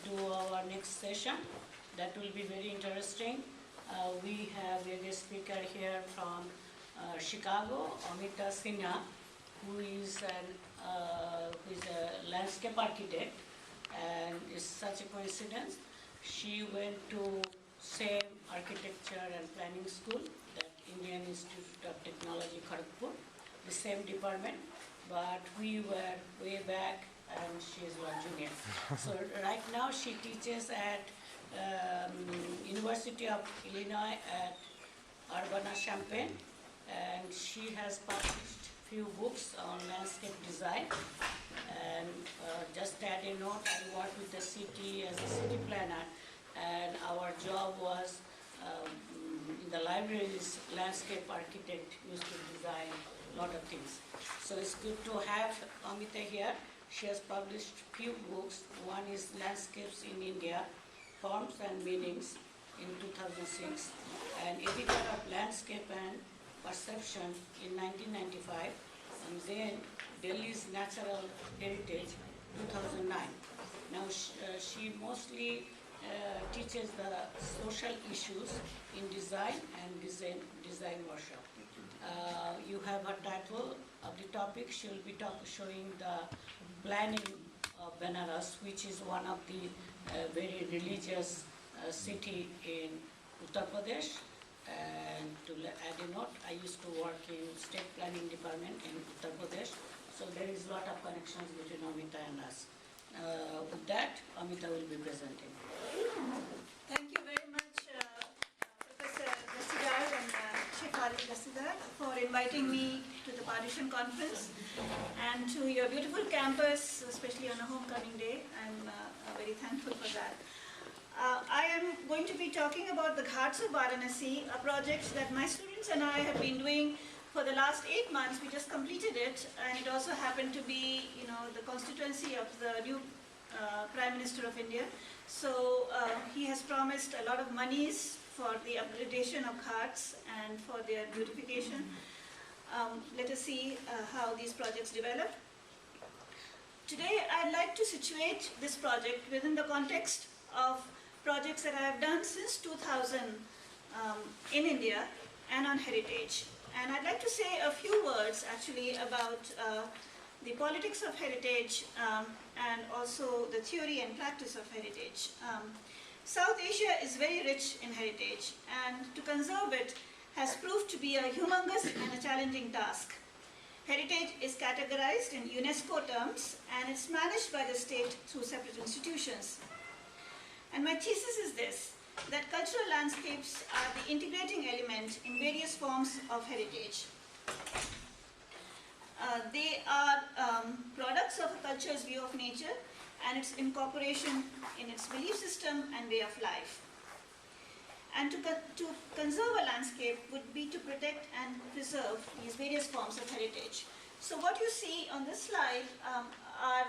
to our next session. That will be very interesting. We have a guest speaker here from Chicago, Amita Sinha, who is a landscape architect, and it's such a coincidence. She went to same architecture and planning school, that Indian Institute of Technology, Kharagpur, the same department, but we were way back and she is one junior. So right now she teaches at University of Illinois at Urbana-Champaign, and she has published few books on landscape design. And just add a note, I work with the city as a city planner, and our job was in the libraries, landscape architect used to design a lot of things. So it's good to have Amita here. She has published few books. One is Landscapes in India, Forms and Meanings in 2006, and editor of Landscape and Perception in 1995, and then Delhi's Natural Heritage 2009. Now she mostly teaches the social issues in design and design workshop. You have a title of the topic. She will be showing the planning of Benares, which is one of the very religious city in Uttar Pradesh. And to add a note, I used to work in state planning department in Uttar Pradesh, so there is a lot of connections between Amita and us. With that, Amita will be presenting. Thank you very much, Professor Dasidar and Chief Harith Dasidar, for inviting me to the Partition conference and to your beautiful campus, especially on a homecoming day. I'm very thankful for that. I am going to be talking about the Ghats of Varanasi, a project that my students and I have been doing for the last 8 months. We just completed it, and it also happened to be, the constituency of the new Prime Minister of India. So he has promised a lot of monies for the upgradation of Ghats and for their beautification. Let us see how these projects develop. Today, I'd like to situate this project within the context of projects that I have done since 2000 in India and on heritage. And I'd like to say a few words actually about the politics of heritage and also the theory and practice of heritage. South Asia is very rich in heritage, and to conserve it has proved to be a humongous and a challenging task. Heritage is categorized in UNESCO terms, and it's managed by the state through separate institutions. And my thesis is this, that cultural landscapes are the integrating element in various forms of heritage. They are products of a culture's view of nature and its incorporation in its belief system and way of life. And to conserve a landscape would be to protect and preserve these various forms of heritage. So what you see on this slide are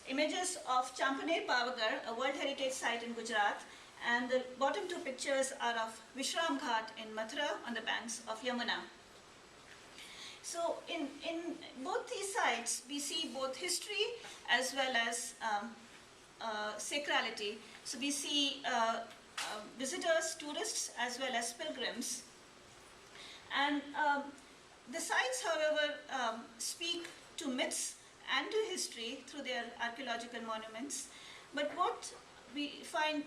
images of Champaner Pavagar, a World Heritage Site in Gujarat, and the bottom two pictures are of Vishram Ghat in Mathura on the banks of Yamuna. So in both these sites, we see both history as well as sacrality. So we see visitors, tourists, as well as pilgrims. And the sites, however, speak to myths and to history through their archaeological monuments. But what we find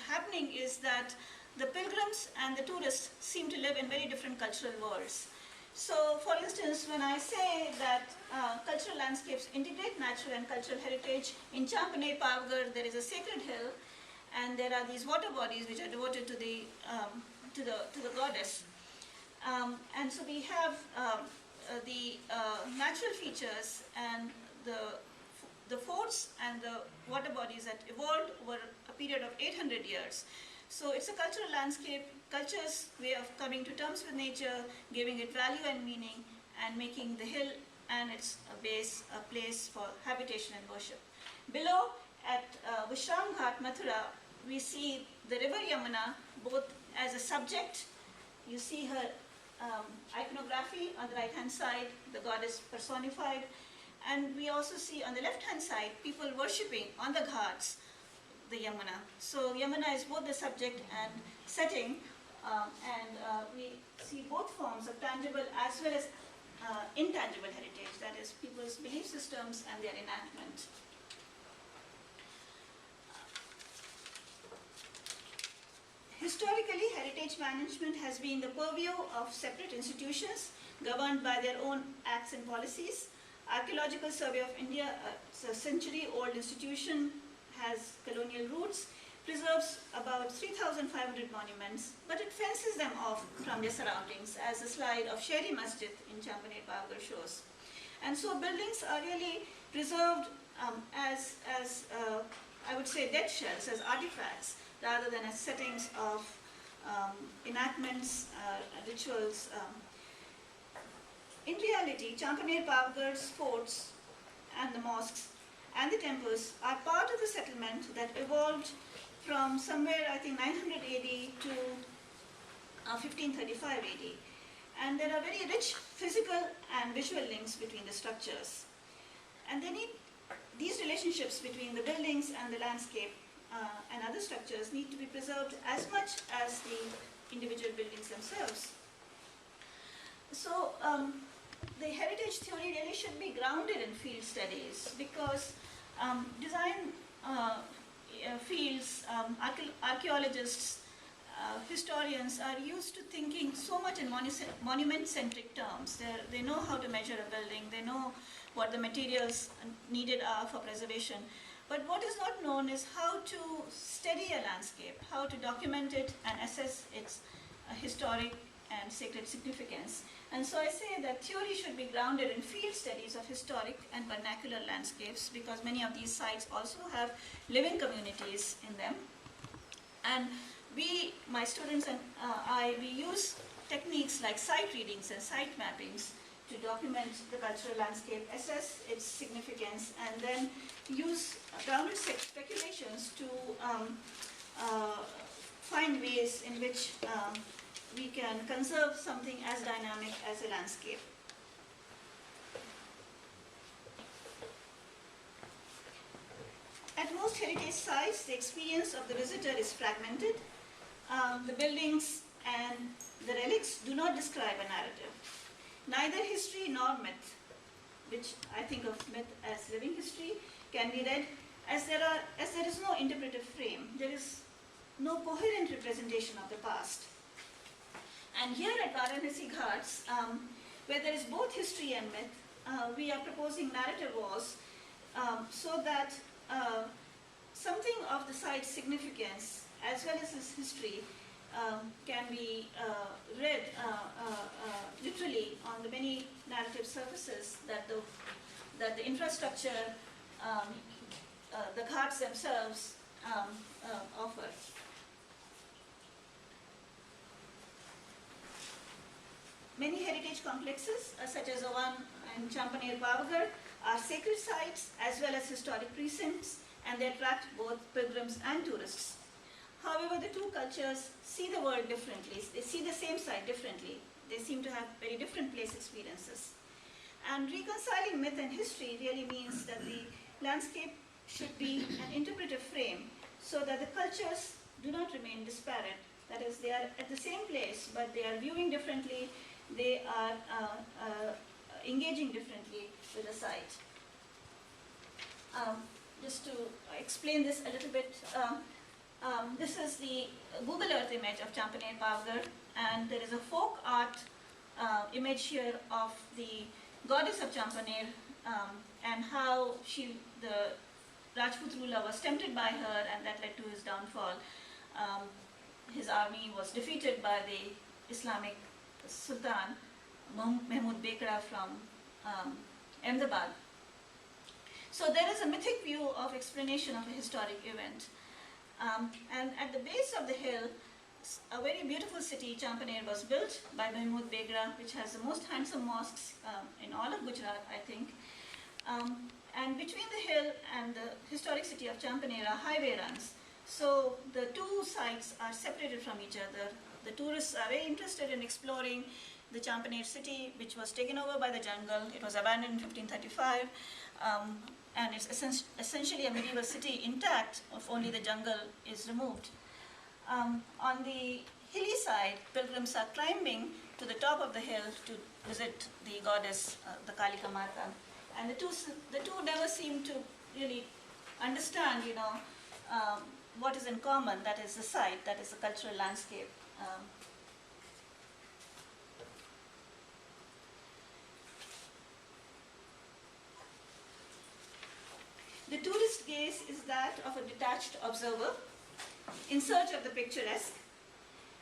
happening is that the pilgrims and the tourists seem to live in very different cultural worlds. So, for instance, when I say that cultural landscapes integrate natural and cultural heritage, in Champaner Pavagar there is a sacred hill, and there are these water bodies which are devoted to the goddess. And so we have the natural features and the forts and the water bodies that evolved over a period of 800 years. So it's a cultural landscape, culture's way of coming to terms with nature, giving it value and meaning, and making the hill and its base a place for habitation and worship. Below, at Vishram Ghat, Mathura, we see the river Yamuna, both as a subject. You see her iconography on the right-hand side, the goddess personified, And we also see on the left-hand side people worshipping on the ghats the Yamuna. So Yamuna is both the subject and setting, and we see both forms of tangible as well as intangible heritage, that is people's belief systems and their enactment. Historically, heritage management has been the purview of separate institutions governed by their own acts and policies. Archaeological Survey of India, it's a century-old institution, has colonial roots, preserves about 3,500 monuments, but it fences them off from their surroundings, as the slide of Sheri Masjid in Champaner Pavagadh shows. And so buildings are really preserved as I would say, dead shells, as artifacts, rather than as settings of enactments, rituals. In reality, Champaner Pavagadh's forts and the mosques and the temples are part of the settlement that evolved from somewhere, I think, 900 AD to 1535 AD. And there are very rich physical and visual links between the structures. And these relationships between the buildings and the landscape and other structures need to be preserved as much as the individual buildings themselves. So the heritage theory really should be grounded in field studies, because design fields, archaeologists, historians are used to thinking so much in monument-centric terms. They know how to measure a building, they know what the materials needed are for preservation. But what is not known is how to study a landscape, how to document it and assess its historic and sacred significance. And so I say that theory should be grounded in field studies of historic and vernacular landscapes, because many of these sites also have living communities in them. And we, my students and we use techniques like site readings and site mappings to document the cultural landscape, assess its significance, and then use grounded speculations to find ways in which we can conserve something as dynamic as a landscape. At most heritage sites, the experience of the visitor is fragmented. The buildings and the relics do not describe a narrative. Neither history nor myth, which I think of myth as living history, can be read as there is no interpretive frame. There is no coherent representation of the past. And here at Varanasi Ghats, where there is both history and myth, we are proposing narrative walls so that something of the site's significance as well as its history can be read literally on the many narrative surfaces that the infrastructure, the ghats themselves offer. Many heritage complexes, such as the one in Champaner Pavagadh, are sacred sites as well as historic precincts, and they attract both pilgrims and tourists. However, the two cultures see the world differently. They see the same site differently. They seem to have very different place experiences. And reconciling myth and history really means that the landscape should be an interpretive frame so that the cultures do not remain disparate. That is, they are at the same place, but they are viewing differently. They are engaging differently with the site. Just to explain this a little bit, this is the Google Earth image of Champaner Pavagadh, and there is a folk art image here of the goddess of Champaner and how the Rajput ruler was tempted by her, and that led to his downfall. His army was defeated by the Islamic Sultan Mahmud Bekra from Ahmedabad. So there is a mythic view of explanation of a historic event. And at the base of the hill, a very beautiful city, Champaner, was built by Mahmud Bekra, which has the most handsome mosques in all of Gujarat, I think. And between the hill and the historic city of Champaner are highway runs. So the two sites are separated from each other. The tourists are very interested in exploring the Champanade city, which was taken over by the jungle. It was abandoned in 1535, and it's essentially a medieval city intact, if only the jungle is removed. On the hilly side, pilgrims are climbing to the top of the hill to visit the goddess, the Kalika Mata. And the two never seem to really understand, what is in common, that is the site, that is the cultural landscape. The tourist gaze is that of a detached observer in search of the picturesque,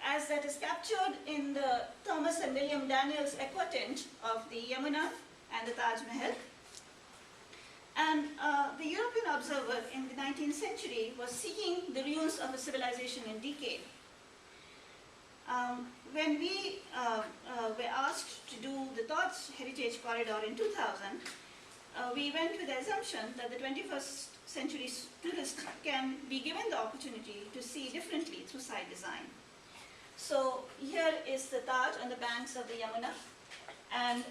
as that is captured in the Thomas and William Daniels aquatent of the Yamuna and the Taj Mahal. And the European observer in the 19th century was seeking the ruins of a civilization in decay. When we were asked to do the Taj Heritage Corridor in 2000, we went with the assumption that the 21st century tourist can be given the opportunity to see differently through site design. So here is the Taj on the banks of the Yamuna, and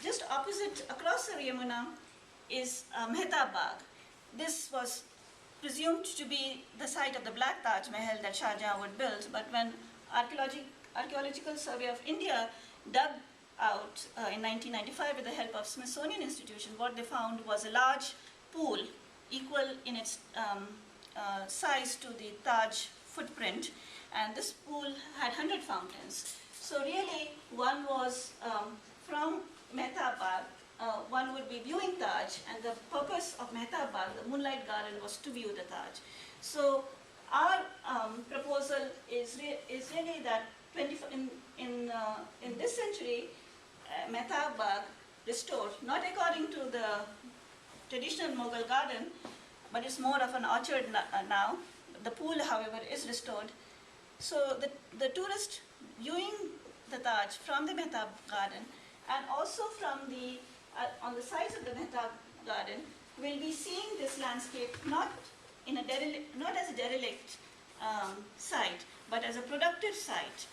just opposite, across the Yamuna, is Mehta Bagh. This was presumed to be the site of the Black Taj Mahal that Shah Jahan would build, but when Archaeological Survey of India dug out in 1995 with the help of Smithsonian Institution, what they found was a large pool equal in its size to the Taj footprint, and this pool had 100 fountains. So really, one was from Mehta Bagh, one would be viewing Taj, and the purpose of Mehta Bagh, the moonlight garden, was to view the Taj. So our proposal is really that in this century, Mehta Bagh restored, not according to the traditional Mughal garden, but it's more of an orchard now. The pool, however, is restored. So the tourist viewing the Taj from the Mehta garden, and also from the on the sides of the Mehta garden, will be seeing this landscape not as a derelict site, but as a productive site,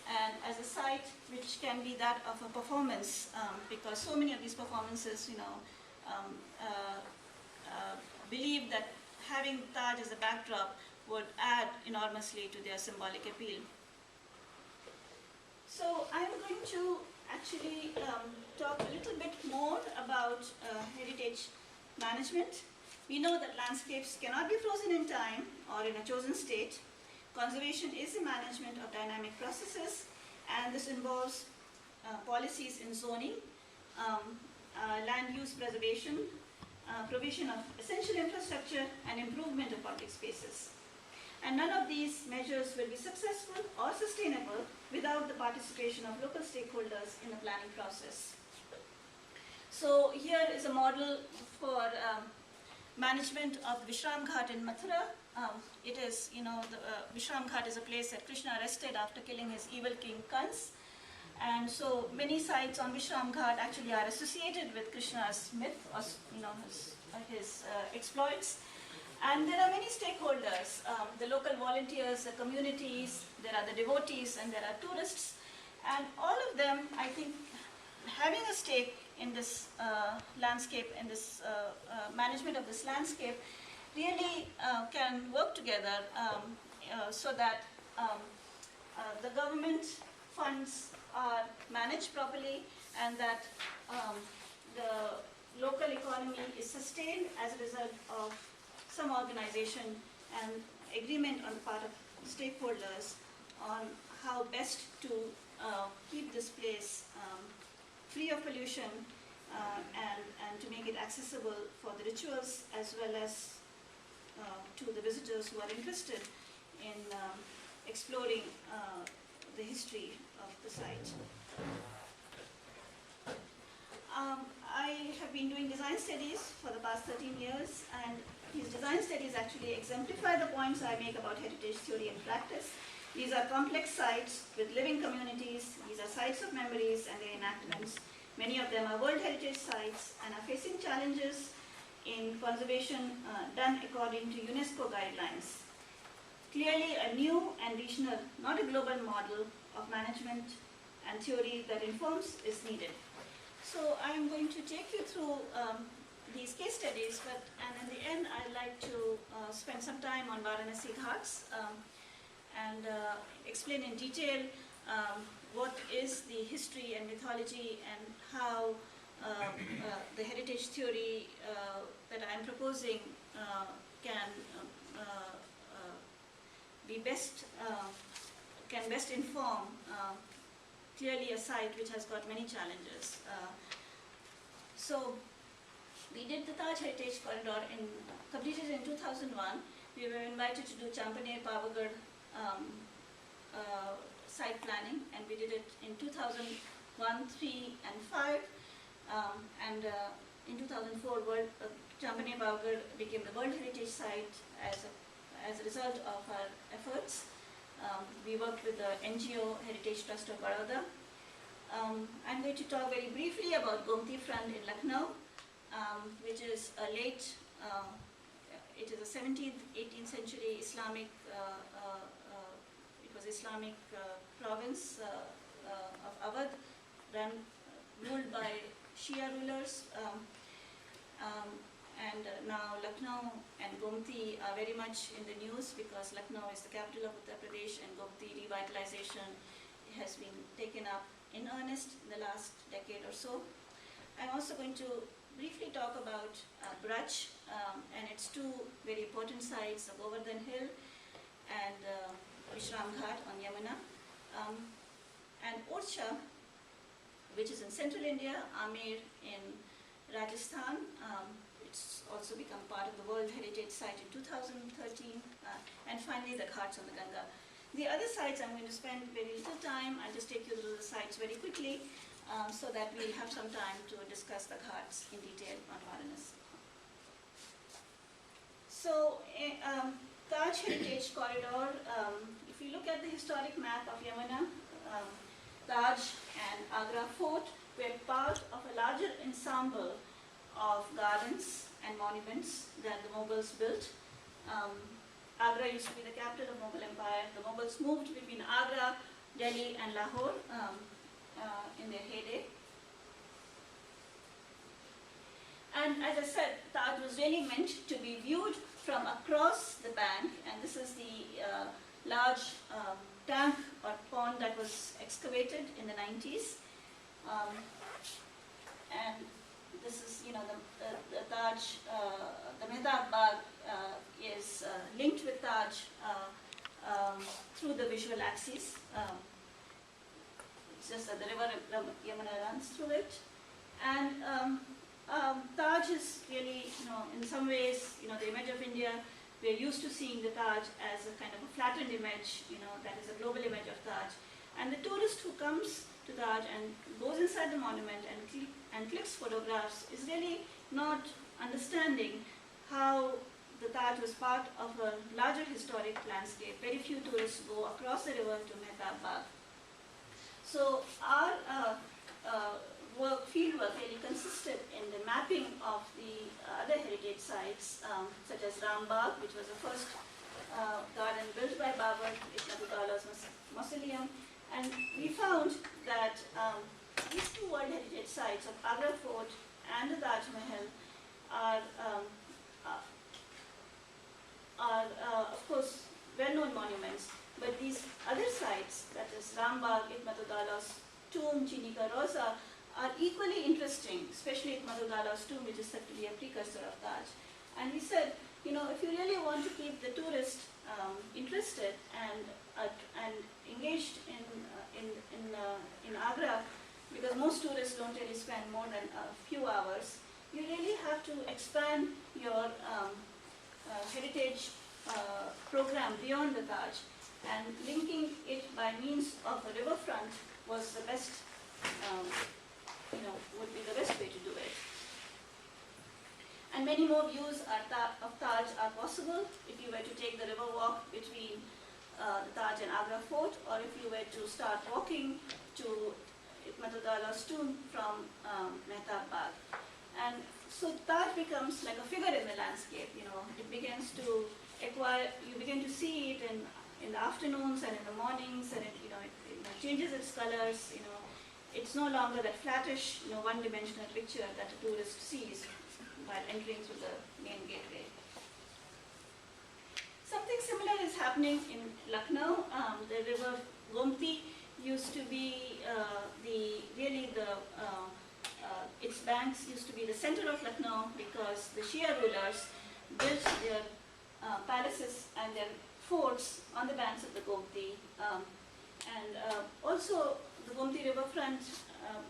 and as a site which can be that of a performance, because so many of these performances, believe that having Taj as a backdrop would add enormously to their symbolic appeal. So I'm going to actually talk a little bit more about heritage management. We know that landscapes cannot be frozen in time or in a chosen state. Conservation is a management of dynamic processes, and this involves policies in zoning, land use preservation, provision of essential infrastructure, and improvement of public spaces. And none of these measures will be successful or sustainable without the participation of local stakeholders in the planning process. So here is a model for management of the Vishram Ghat in Mathura. It is, Vishram Ghat is a place that Krishna rested after killing his evil king Kans. And so many sites on Vishram Ghat actually are associated with Krishna's myth, or, his exploits. And there are many stakeholders, the local volunteers, the communities, there are the devotees, and there are tourists. And all of them, I think, having a stake in this landscape, in this management of this landscape, really can work together so that the government funds are managed properly, and that the local economy is sustained as a result of some organization and agreement on the part of stakeholders on how best to keep this place free of pollution and to make it accessible for the rituals, as well as to the visitors who are interested in exploring the history of the site. I have been doing design studies for the past 13 years, and these design studies actually exemplify the points I make about heritage theory and practice. These are complex sites with living communities. These are sites of memories and their enactments. Many of them are World Heritage sites and are facing challenges in conservation done according to UNESCO guidelines. Clearly a new and regional, not a global model of management and theory that informs is needed. So I'm going to take you through these case studies, and in the end I'd like to spend some time on Varanasi Ghats and explain in detail what is the history and mythology and how the heritage theory that I'm proposing can best inform clearly a site which has got many challenges. So we did the Taj Heritage Corridor completed in 2001. We were invited to do Champaner Pavagadh site planning, and we did it in 2001, 3, and 5. In 2004, Champaner Pavagadh became the World Heritage Site as a result of our efforts. We worked with the NGO Heritage Trust of Baroda. I'm going to talk very briefly about Gomti Front in Lucknow, which is a late, it is a 17th, 18th century Islamic, it was Islamic province of Awadh, ruled by Shia rulers. Now Lucknow and Gomti are very much in the news because Lucknow is the capital of Uttar Pradesh, and Gomti revitalization has been taken up in earnest in the last decade or so. I'm also going to briefly talk about Braj and its two very important sites, the Govardhan Hill and Vishram Ghat on Yamuna, and Orcha, which is in central India, Amer in Rajasthan. It's also become part of the World Heritage Site in 2013, and finally the Ghats on the Ganga. The other sites I'm going to spend very little time. I'll just take you through the sites very quickly so that we'll have some time to discuss the Ghats in detail on Varanasi. So, Taj Heritage Corridor, if you look at the historic map of Yamuna, Taj and Agra Fort were part of a larger ensemble of gardens and monuments that the Mughals built. Agra used to be the capital of Mughal Empire. The Mughals moved between Agra, Delhi and Lahore in their heyday. And as I said, Taj was really meant to be viewed from across the bank, and this is the large tank or pond that was excavated in the 90s. And this is, the Taj, the Mehtab Bagh is linked with Taj through the visual axis. It's just that the river Yamuna runs through it. And Taj is really, in some ways, the image of India, we're used to seeing the Taj as a kind of a flattened image, that is a global image of Taj. And the tourist who comes to Taj and goes inside the monument and clicks photographs is really not understanding how the Taj was part of a larger historic landscape. Very few tourists go across the river to Mehtab Bagh. So our field work really consisted in the mapping of the other heritage sites, such as Rambagh, which was the first garden built by Babur, Ibn mausoleum. And we found that these two World Heritage Sites of Agra Fort and the Taj Mahal are of course, well-known monuments, but these other sites, that is Rambagh, Ibn-Dallah's tomb, Chini Ka Roza, are equally interesting, especially Ibn-Dallah's tomb, which is said to be a precursor of Taj. And we said, if you really want to keep the tourist interested and engaged in Agra, because most tourists don't really spend more than a few hours, you really have to expand your heritage program beyond the Taj, and linking it by means of a riverfront was the best, would be the best way to do it. And many more views of Taj are possible if you were to take the river walk between the Taj and Agra Fort, or if you were to start walking to Ibn-Dallah's tomb from Mehtab Bagh. And so Taj becomes like a figure in the landscape, it begins to acquire, you begin to see it in in the afternoons and in the mornings, and it changes its colors. It's no longer that flattish, one-dimensional picture that a tourist sees while entering through the main gateway. Something similar is happening in Lucknow. The river Gomti used to be its banks used to be the center of Lucknow because the Shia rulers built their palaces and their forts on the banks of the Gomti. Also the Gomti riverfront,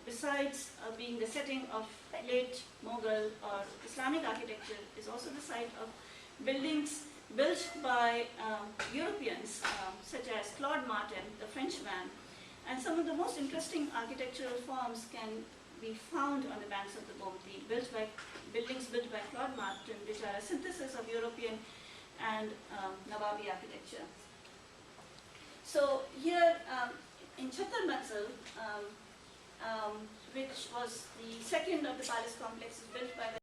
besides being the setting of late Mughal or Islamic architecture, is also the site of buildings built by Europeans, such as Claude Martin, the Frenchman. And some of the most interesting architectural forms can be found on the banks of the Gomti, buildings built by Claude Martin, which are a synthesis of European and Nawabi architecture. So here in Chhattar Manzil, which was the second of the palace complexes built by the